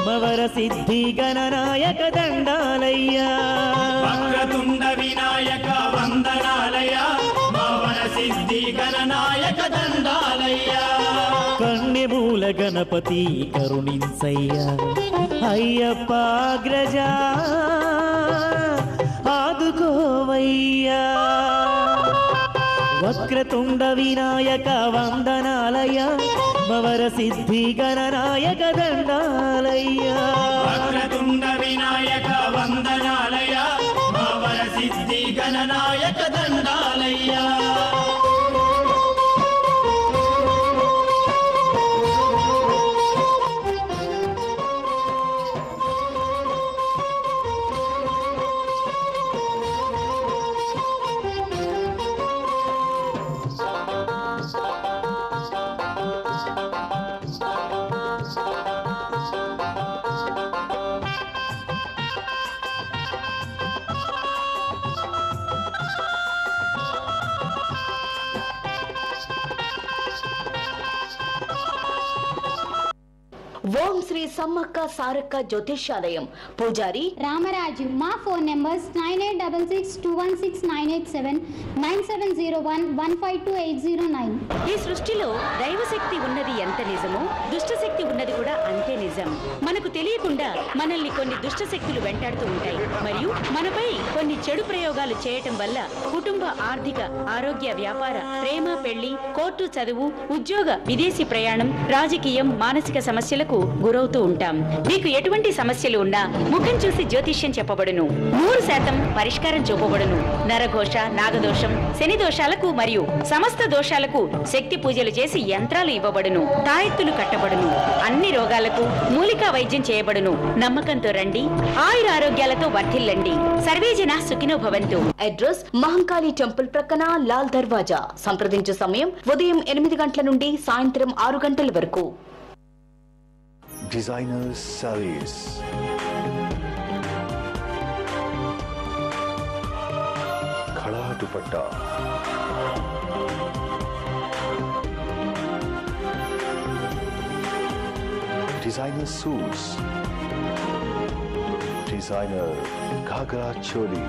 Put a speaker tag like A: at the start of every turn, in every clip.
A: మవర సిద్ధి గణనాయక దండాలయ్యా
B: వక్రతుండ వినాయక వందనాలయ్యా మవర సిద్ధి గణనాయక దండాలయ్యా
A: కన్యమూల గణపతి కరుణించయ్యా అయ్యప్ప అగ్రజా ఆదుకోవయ్యా వక్రతుండ వినాయక వందనాలయ్యా మవర సిద్ధి గణనాయక దండాలయ్యా
B: వక్రతుండ వినాయక వందనాలయ్యా మవర సిద్ధి గణనాయక దండాలయ్యా
C: ఓం శ్రీ సమ్మక్క సారక్క జ్యోతిష్యాలయం పూజారి
D: రామరాజు. మా ఫోన్ నెంబర్స్ 9866216987 9701152809.
E: ఈ సృష్టిలో దైవశక్తి ఉన్నది ఎంత నిజమో దుష్టశక్తి ఉన్నది కూడా అంతే నిజం. మనకు తెలియకుండా మనల్ని కొన్ని దుష్టశక్తులు వెంటాడుతూ ఉంటాయి మరియు మనపై కొన్ని చెడు ప్రయోగాలు చేయటం వల్ల కుటుంబ ఆర్థిక ఆరోగ్య వ్యాపార ప్రేమ పెళ్లి కోర్టు చదువు ఉద్యోగ విదేశీ ప్రయాణం రాజకీయం మానసిక సమస్యలకు గురవుతూ ఉంటాం. మీకు ఎటువంటి సమస్యలు ఉన్నా ముఖం చూసి జ్యోతిష్యం చెప్పబడును. 100% పరిష్కారం చూపబడును. నరఘోష నాగదోషం శని దోషాలకు మరియు సమస్త దోషాలకు శక్తి పూజలు చేసి యంత్రాలు ఇవ్వబడును. తాయెత్తులు కట్టబడును. అన్ని రోగాలకు మూలికా వైద్యం చేయబడును. నమ్మకంతో రండి. ఆయుర ఆరోగ్యాలతో వర్ధిల్లండి. సర్వేజన సుఖినో భవంతు.
C: అడ్రస్ మహంకాళి టెంపుల్ ప్రక్కన లాల్ దర్వాజా. సంప్రదించే సమయం ఉదయం 8 గంటల నుండి సాయంత్రం 6 గంటల వరకు.
F: Designer sarees, khada dupatta, designer suits, designer ghagra choli,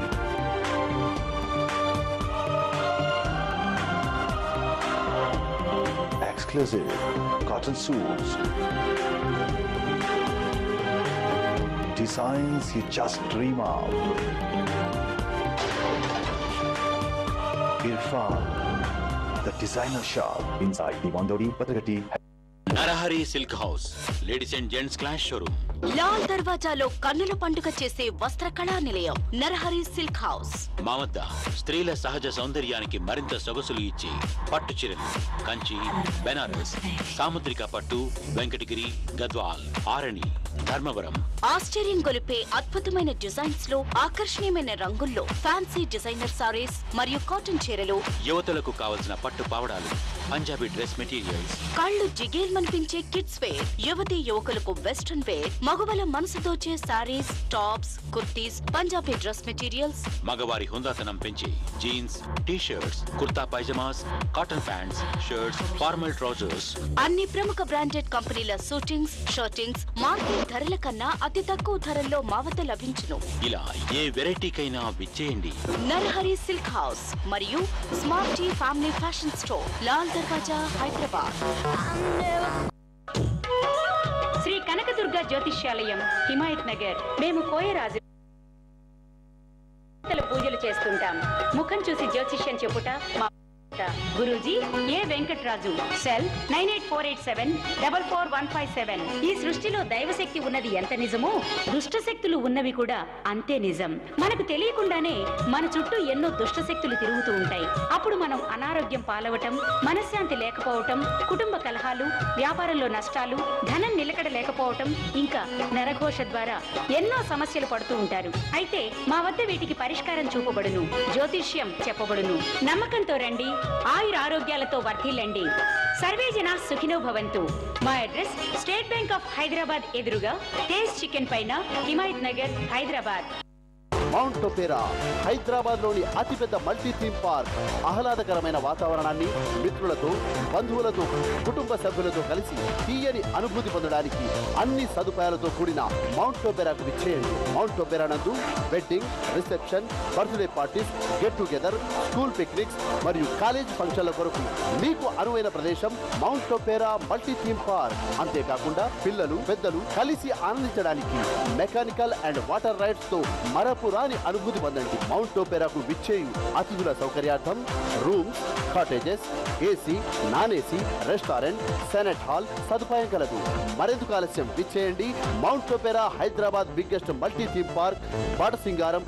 F: exclusive cotton suits, designs you just dream of. Irfan, the designer shop inside the Mondori Patragati.
G: Narahari silk house ladies and gents class showroom.
C: Lal దర్వాజాలో కన్నుల పండుగ చేసే వస్త్ర కళా నిలయం Narahari silk house.
G: మా వద్ద స్త్రీల సహజ సౌందర్యానికి మరింత సొగసులు ఇచ్చి పట్టు చీరలు కంచి బెనారస్ సాముద్రిక పట్టు వెంకటగిరి గద్వాల్ ఆరణి ధర్మవరం.
C: ఆశ్చర్యం గొలిపే అద్భుతమైన డిజైన్స్ లో ఆకర్షణీయమైన రంగుల్లో ఫ్యాన్సీ డిజైనర్ సారీస్ మరియు కాటన్ చీరలు.
G: యువతలకు కావలసిన పట్టు పావడాలు పంజాబీ డ్రెస్ మెటీరియల్స్.
C: కళ్ళు జిగేల్మనిపించే కిడ్స్ వేర్ యువతి యువకులకు వెస్ట్రన్ వేర్. మగవల మనసు దోచే sarees tops kurtis Punjabi dress materials.
G: మగవారి హుందాతనం పెంచే jeans T shirts kurta pyjamas cotton pants shirts formal trousers.
C: అన్ని ప్రముఖ బ్రాండెడ్ కంపెనీల షూటింగ్స్ షర్టింగ్స్ మార్కెట్ ధరల కన్నా అతి తక్కువ ధరల్లో మా వద్ద లభించును.
G: ఇలా ఏ వెరైటీకైనా విచ్చేయండి.
C: నరహరి సిల్క్ హౌస్ మరియు smart T family fashion store Lal Darwaza Hyderabad.
E: Shri Kanakadurga జ్యోతిష్యాలయం హిమాయత్ నగర్. మేము కోయరాజు పూజలు చేస్తుంటాం. ముఖం చూసి జ్యోతిష్యం చెప్పుట మా గురూజీ ఏ వెంకటరాజు. సెల్ 9848744157. ఈ సృష్టిలో దైవశక్తి ఉన్నది ఎంత నిజమో దుష్ట శక్తులు ఉన్నవి కూడా అంతే నిజం. మనకు తెలియకుండానే మన చుట్టూ ఎన్నో దుష్ట శక్తులు తిరుగుతూ ఉంటాయి. అప్పుడు మనం అనారోగ్యం పాలవటం మనశ్శాంతి లేకపోవటం కుటుంబ కలహాలు వ్యాపారంలో నష్టాలు ధనం నిలకడ లేకపోవటం ఇంకా నరఘోష ద్వారా ఎన్నో సమస్యలు పడుతూ ఉంటారు. అయితే మా వద్ద వీటికి పరిష్కారం చూపబడును. జ్యోతిష్యం చెప్పబడును. నమ్మకంతో రండి. ఆయుర ఆరోగ్యాలతో వర్ధిల్లండి. సర్వేజన సుఖినో భవంతు. మా address state bank of Hyderabad ఎదురుగా టేస్ట్ చికెన్ పైన హిమాయత్ నగర్ హైదరాబాద్.
H: మౌంట్ ఒపేరా హైదరాబాద్ లోని అతిపెద్ద మల్టీ థీమ్ పార్క్. ఆహ్లాదకరమైన వాతావరణాన్ని మిత్రులతో, బంధువులతో, కుటుంబ సభ్యులతో కలిసి తీయని అనుభూతి పొందడానికి అన్ని సదుపాయాలతో కూడిన మౌంట్ ఒపేరాకు విచ్చేయండి. మౌంట్ ఒపేరా నందు wedding, reception, birthday parties, get together, school picnics మరియు కాలేజ్ ఫంక్షన్ల కొరకు మీకు అనువైన ప్రదేశం mount Opera multi theme park. అంతేకాకుండా పిల్లలు, పెద్దలు కలిసి ఆనందించడానికి మెకానికల్ అండ్ వాటర్ రైడ్స్ తో మరపురాని అనుభూతి పొందండి. మౌంట్ ఒపేరాకు విచ్చేయు అతిథుల సౌకర్యార్థం rooms, cottages, AC, non AC, restaurant, senate hall సదుపాయం కలదు. మరెందుకు ఆలస్యం, విచ్చేయండి Mount Opera Hyderabad biggest multi theme park, Batasingaram.